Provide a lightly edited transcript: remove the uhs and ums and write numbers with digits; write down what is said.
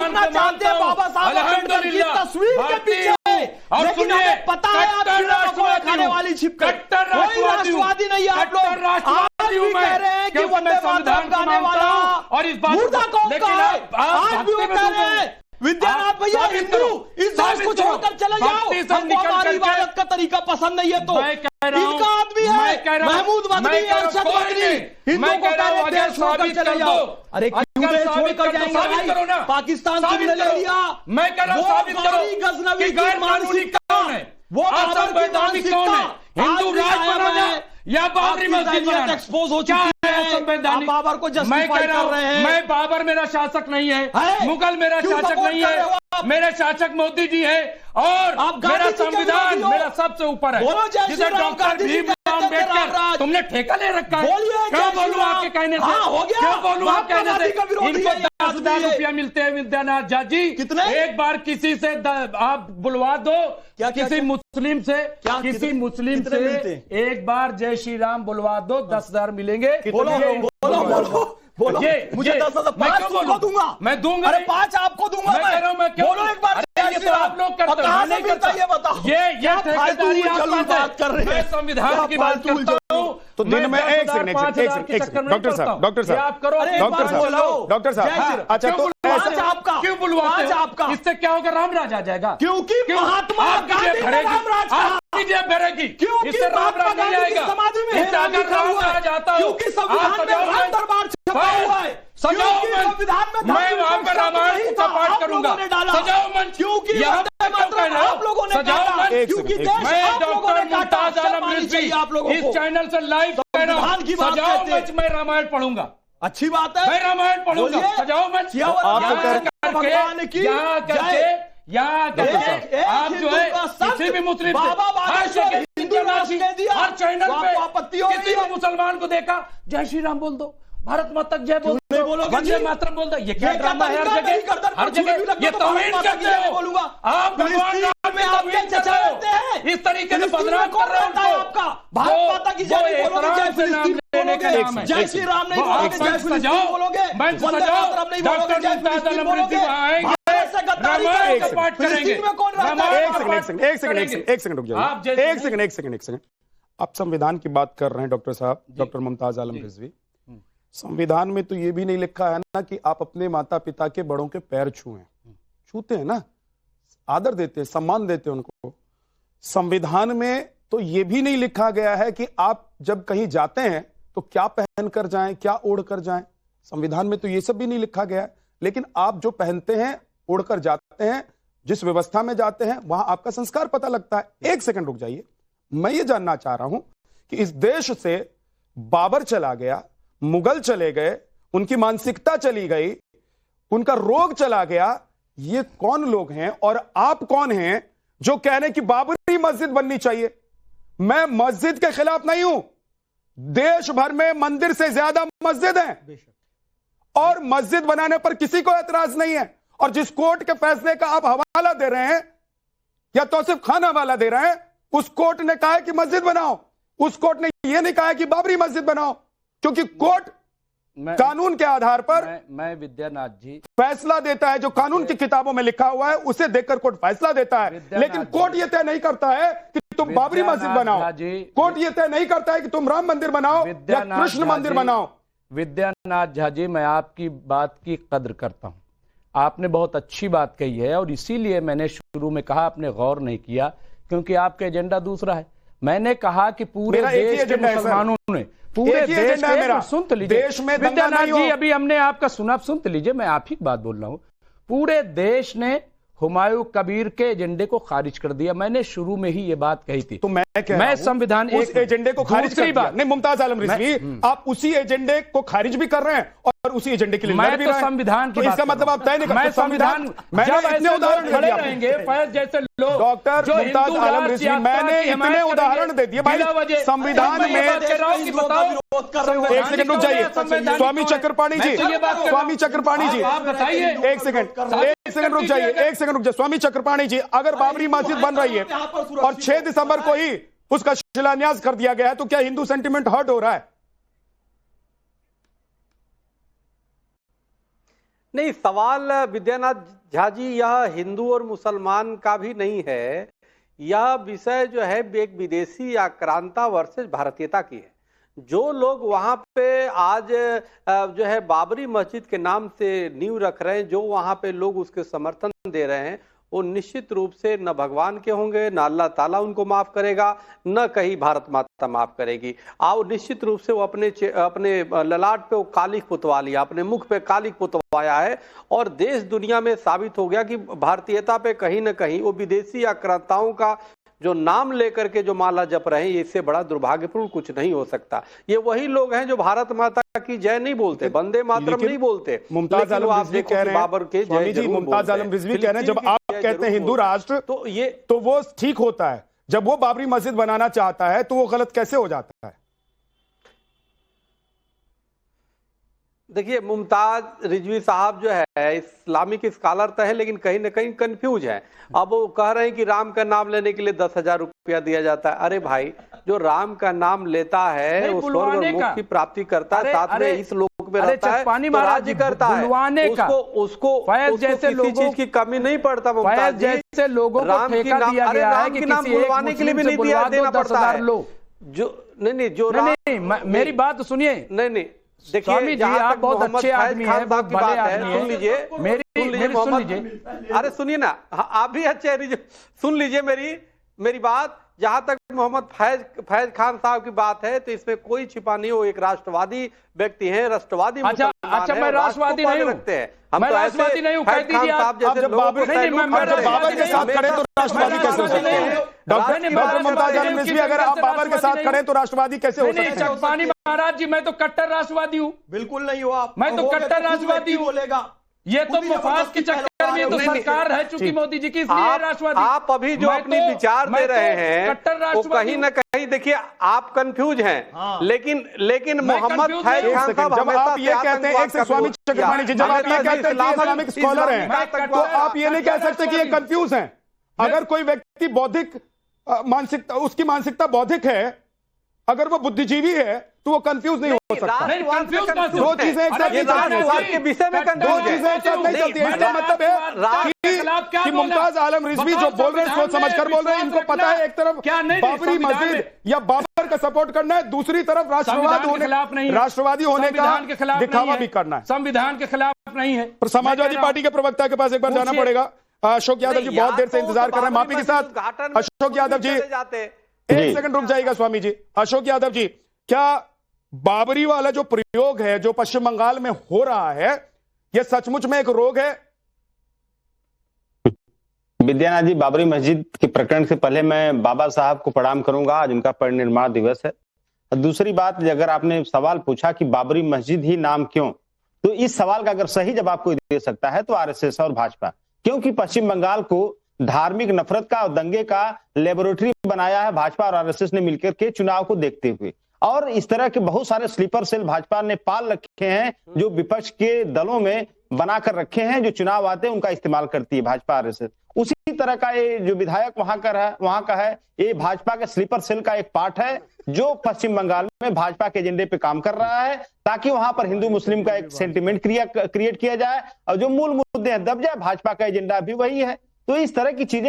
करना चाहते हैं बाबा साहब अम्बेडकर की तस्वीर के पीछे, लेकिन हमें पता है आप कीड़े खाने वाली छिपकली, कोई राष्ट्रवादी नहीं है आप लोग। आज भी कह रहे हैं कि वंदे मातरम गाने वाला और इस बात मुर्दा कौन का है, आज भी वो कह रहे हैं विद्यानाथ भैया हिंदू, इस देश को छोड़कर चले जाओ, हमको हमारी इबादत का तरीका पसंद नहीं है। तो इनका आदमी है महमूद मदनी, अरशद मदनी, हिंदुओं को कह रहे देश छोड़कर चले जाओ। अरे क्यों देश छोड़कर जाएंगे, पाकिस्तान तुमने ले लिया। मैं कह रहा हूं साबित करो गजनवी की मानसिकता कौन है, वो संवैधानिक कौन है, हिंदू राष्ट्र बनाना या बाबरी मस्जिद बनाना एक्सपोज हो चुकी है, संवैधानिक बाबर को जस्टिफाई कर रहे हैं। मैं बाबर मेरा शासक नहीं है, मुगल मेरा शासक नहीं है, मेरे शासक मोदी जी है और मेरा संविधान मेरा सबसे ऊपर है, जिसे डॉक्टर भीमराव अम्बेडकर तुमने ठेका ले रखा है। क्यों बोलूं आपके कहने से, क्यों बोलूं आप कहने से इनको 10,000 रुपया मिलते हैं विद्यानाथ झा जी, कितने? एक बार किसी से आप बुलवा दो, किसी मुस्लिम से, किसी मुस्लिम से एक बार जय श्री राम बुलवा दो, 10,000 मिलेंगे। बोलो ये मुझे 10,000 मैं दूंगा, मैं दूंगा। अरे 5 आपको दूंगा। मैं कह रहा हूं, मैं क्यों बोलो एक बार, ये तो आप लोग करते हो, नहीं करता। ये बताओ, ये ठेकेदारी आप बात कर रहे हैं, मैं संविधान की बात करता हूं। तो दिन में एक सेकंड डॉक्टर साहब आप करो, डॉक्टर साहब अच्छा तो आपका क्यों बुलवाते हो? आपका इससे क्या होगा, राम राज आ जाएगा, क्योंकि महात्मा गांधी ने राम राज आपकी जेब भरेगी, इससे राम राज नहीं आएगा। समाधि में अगर राम राज आता हो, क्योंकि संविधान में राम दरबार छपा हुआ है, संविधान में मैं वहां पर रामायण का पाठ करूंगा। सजाओ मंच, क्योंकि यहाँ आप लोगों ने सजाओ मंच, क्योंकि मैं डॉक्टर मुमताज आलम रिजवी आप लोगों इस चैनल से लाइव कह रहा हूं, सजाओ मंच मैं रामायण पढ़ूंगा। अच्छी बात है, मैं रामायण पढ़ूंगा, सजाओ मंच। यहाँ करके आप जो है किसी भी मुस्लिम हर चैनल पे किसी भी मुसलमान को देखा जय श्री राम बोल दो, भारत माता जय बोल दो, वंदे मातरम बोल दो। ये क्या ड्रामा है, हर जगह ये तौहीन करते हो आप, भगवान राम में आपके चचा इस तरीके से बदनाम कर रहे हो आपका। भारत माता की जय बोलोगे, जय नाम लेने का नाम है, जय श्री राम नहीं बोलोगे, जय फिलिस्तीन बोलोगे, वंदे मातरम नहीं बोलोगे, जय फिलिस्तीन बोलोगे, एक सेकंड आप संविधान की बात कर रहे हैं डॉक्टर साहब, डॉक्टर मुमताज आलम रिजवी। संविधान में तो ये भी नहीं लिखा है ना कि आप अपने माता पिता के बड़ों के पैर छुएं, छूते हैं ना, आदर देते हैं, सम्मान देते हैं उनको। संविधान में तो ये भी नहीं लिखा गया है कि आप जब कहीं जाते हैं तो क्या पहन कर जाएं, क्या ओढ़ कर जाएं। संविधान में तो ये सब भी नहीं लिखा गया है, लेकिन आप जो पहनते हैं, ओढ़कर जाते हैं, जिस व्यवस्था में जाते हैं, वहां आपका संस्कार पता लगता है। एक सेकंड रुक जाइए, मैं ये जानना चाह रहा हूं कि इस देश से बाबर चला गया, मुगल चले गए, उनकी मानसिकता चली गई, उनका रोग चला गया, ये कौन लोग हैं और आप कौन हैं जो कह रहे हैं कि बाबरी मस्जिद बननी चाहिए? मैं मस्जिद के खिलाफ नहीं हूं, देश भर में मंदिर से ज्यादा मस्जिद हैं और मस्जिद बनाने पर किसी को एतराज नहीं है। और जिस कोर्ट के फैसले का आप हवाला दे रहे हैं या तौसीफ खान हवाला दे रहे हैं, उस कोर्ट ने कहा है कि मस्जिद बनाओ, उस कोर्ट ने यह नहीं कहा है कि बाबरी मस्जिद बनाओ, क्योंकि कोर्ट कानून के आधार पर मैं विद्यानाथ जी फैसला देता है, जो कानून की किताबों में लिखा हुआ है उसे देखकर कोर्ट फैसला देता है। लेकिन कोर्ट यह तय नहीं करता है कि तुम बाबरी मस्जिद बनाओ, कोर्ट यह तय नहीं करता है कि तुम राम मंदिर बनाओ या कृष्ण मंदिर बनाओ। विद्यानाथ झा जी, मैं आपकी बात की कद्र करता हूं, आपने बहुत अच्छी बात कही है और इसीलिए मैंने शुरू में कहा आपने गौर नहीं किया, क्योंकि आपका एजेंडा दूसरा है। मैंने कहा कि पूरे देश के मुसलमानों ने, पूरे देश में, सुन तो लीजिए देश में विद्यानाथ जी, अभी हमने आपका सुना, सुन तो लीजिए, मैं आप ही की बात बोल रहा हूं। पूरे देश ने हुमायूं कबीर के एजेंडे को खारिज कर दिया, मैंने शुरू में ही ये बात कही थी। तो मैं संविधान उस एजेंडे को खारिज कर दिया। नहीं मुमताज आलम रिजवी, आप उसी एजेंडे को खारिज भी कर रहे हैं और उसी एजेंडे के लिए लड़ भी रहे हैं। संविधान की इसका मतलब आप तय नहीं करते। संविधान, मैंने इतने उदाहरण खड़े रहेंगे जैसे लोग, डॉक्टर मुमताज आलम रिजवी, मैंने इतने उदाहरण दे दिए भाई। संविधान में एक सेकंड रुक जाइए, स्वामी चक्रपाणी जी, स्वामी चक्रपाणी जी, एक सेकंड रुक जाइए, एक सेकंड रुक जाइए। स्वामी चक्रपाणी जी, अगर बाबरी मस्जिद बन रही है और 6 दिसंबर को ही उसका शिलान्यास कर दिया गया है, तो क्या हिंदू सेंटिमेंट हर्ट हो रहा है? नहीं, सवाल विद्यानाथ झा जी यह हिंदू और मुसलमान का भी नहीं है। यह विषय जो है एक विदेशी आक्रांता वर्सेस भारतीयता की है। जो लोग वहां पे आज जो है बाबरी मस्जिद के नाम से नींव रख रहे हैं, जो वहां पे लोग उसके समर्थन दे रहे हैं, वो निश्चित रूप से न भगवान के होंगे, न अल्लाह ताला उनको माफ करेगा, न कहीं भारत माता माफ करेगी। आओ निश्चित रूप से वो अपने ललाट पे वो कालिक पुतवा लिया, अपने मुख पे कालिक पुतवाया है, और देश दुनिया में साबित हो गया कि भारतीयता पे कहीं न कहीं वो विदेशी आक्रांताओं का जो नाम लेकर के जो माला जप रहे हैं, इससे बड़ा दुर्भाग्यपूर्ण कुछ नहीं हो सकता। ये वही लोग हैं जो भारत माता की जय नहीं बोलते, वंदे मातरम नहीं बोलते। मुमताज आलम रिजवी कह रहे हैं, बाबर के स्वामी जी मुमताज आलम रिजवी कह रहे हैं, जब आप कहते हैं हिंदू राष्ट्र तो वो ठीक होता है, जब वो बाबरी मस्जिद बनाना चाहता है तो वो गलत कैसे हो जाता है? देखिए, मुमताज रिजवी साहब जो है इस्लामिक स्कॉलर तो है, लेकिन कहीं ना कहीं कंफ्यूज है। अब वो कह रहे हैं कि राम का नाम लेने के लिए 10,000 रुपया दिया जाता है। अरे भाई, जो राम का नाम लेता है वो स्वर्ग और मोक्ष की प्राप्ति करता है, साथ में इस लोक में रहता है, तो राज्य करता है, उसको किसी चीज की कमी नहीं पड़ता। मुमताज जैसे लोगों को ठेका दिया गया है कि नाम बुलवाने के लिए भी नहीं देना पड़ता है। जो नहीं जो मेरी बात सुनिए। नहीं देखिए, स्वामी जी आप बहुत अच्छे आदमी हैं, बहुत बड़े आदमी हैं। सुन लीजिए सुन लीजिए। अरे सुनिए ना, आप भी अच्छे हैं, सुन लीजिए मेरी बात। जहां तक मोहम्मद फैज खान साहब की बात है, तो इसमें कोई छिपा नहीं हो, एक राष्ट्रवादी व्यक्ति हैं, राष्ट्रवादी। अच्छा, मैं राष्ट्रवादी नहीं हूँ, हम तो राष्ट्रवादी नहीं हूँ, कह दीजिए आप। जब बाबर के साथ खड़े तो राष्ट्रवादी कैसे हो सकते हैं? डॉक्टर मुमताज आलम रिजवी, अगर आप बाबर के साथ खड़े तो राष्ट्रवादी कैसे हो सकते हैं? चकपानी महाराज जी, मैं तो कट्टर राष्ट्रवादी हूँ। बिल्कुल नहीं हो आप, मैं तो कट्टर राष्ट्रवादी हूँ। बोलेगा ये तो मफाद के चक्कर में तो सरकार है चूंकि मोदी जी की, इसलिए राष्ट्रवादी। आप अभी जो अपनी विचार दे रहे हैं वो कहीं ना कहीं, देखिए आप कंफ्यूज हैं। लेकिन मोहम्मद फैज खान साहब, जब आप ये कहते हैं, एक से स्वामी चक्रपाणी जी, जब आप ये कहते हैं कि इस्लामिक स्कॉलर हैं, तो आप ये नहीं कह सकते कि ये कंफ्यूज हैं। अगर कोई व्यक्ति बौद्धिक मानसिकता, उसकी मानसिकता बौद्धिक है, अगर वो बुद्धिजीवी है, तो वो कंफ्यूज नहीं हो सकता। दो चीजें एक साथ नहीं चलती, के विषय में दो चीजें एक साथ नहीं चलती। इसका मतलब है कि मुमताज आलम रिजवी जो बोल रहे हैं सोच समझ कर बोल रहे हैं। इनको पता है एक तरफ बाबरी मस्जिद या बाबर का सपोर्ट करना है, दूसरी तरफ राष्ट्रवादी होने का दिखावा भी करना है। संविधान के खिलाफ नहीं है। समाजवादी पार्टी के प्रवक्ता के पास एक बार जाना पड़ेगा। अशोक यादव जी बहुत देर से इंतजार कर रहे हैं, माफी के साथ। अशोक यादव जी एक सेकंड रुक जाइएगा स्वामी जी। अशोक यादव जी, क्या बाबरी वाला जो प्रयोग है जो पश्चिम बंगाल में हो रहा है, यह सचमुच में एक रोग है? विद्यानाथ जी, बाबरी मस्जिद के प्रकरण से पहले मैं बाबा साहब को प्रणाम करूंगा, आज उनका परिनिर्वाण दिवस है। दूसरी बात, अगर आपने सवाल पूछा कि बाबरी मस्जिद ही नाम क्यों, तो इस सवाल का अगर सही जवाब कोई दे सकता है तो आरएसएस और भाजपा, क्योंकि पश्चिम बंगाल को धार्मिक नफरत का और दंगे का लेबोरेटरी बनाया है भाजपा और आरएसएस ने मिलकर के चुनाव को देखते हुए। और इस तरह के बहुत सारे स्लीपर सेल भाजपा ने पाल रखे हैं, जो विपक्ष के दलों में बनाकर रखे हैं, जो चुनाव आते हैं उनका इस्तेमाल करती है भाजपा आरएसएस। उसी तरह का ये जो विधायक वहां का है, ये भाजपा के स्लीपर सेल का एक पार्ट है, जो पश्चिम बंगाल में भाजपा के एजेंडे पे काम कर रहा है, ताकि वहां पर हिंदू मुस्लिम का एक सेंटिमेंट क्रिएट किया जाए और जो मूल मुद्दे हैं दब जाए। भाजपा का एजेंडा भी वही है। तो इस तरह की चीजें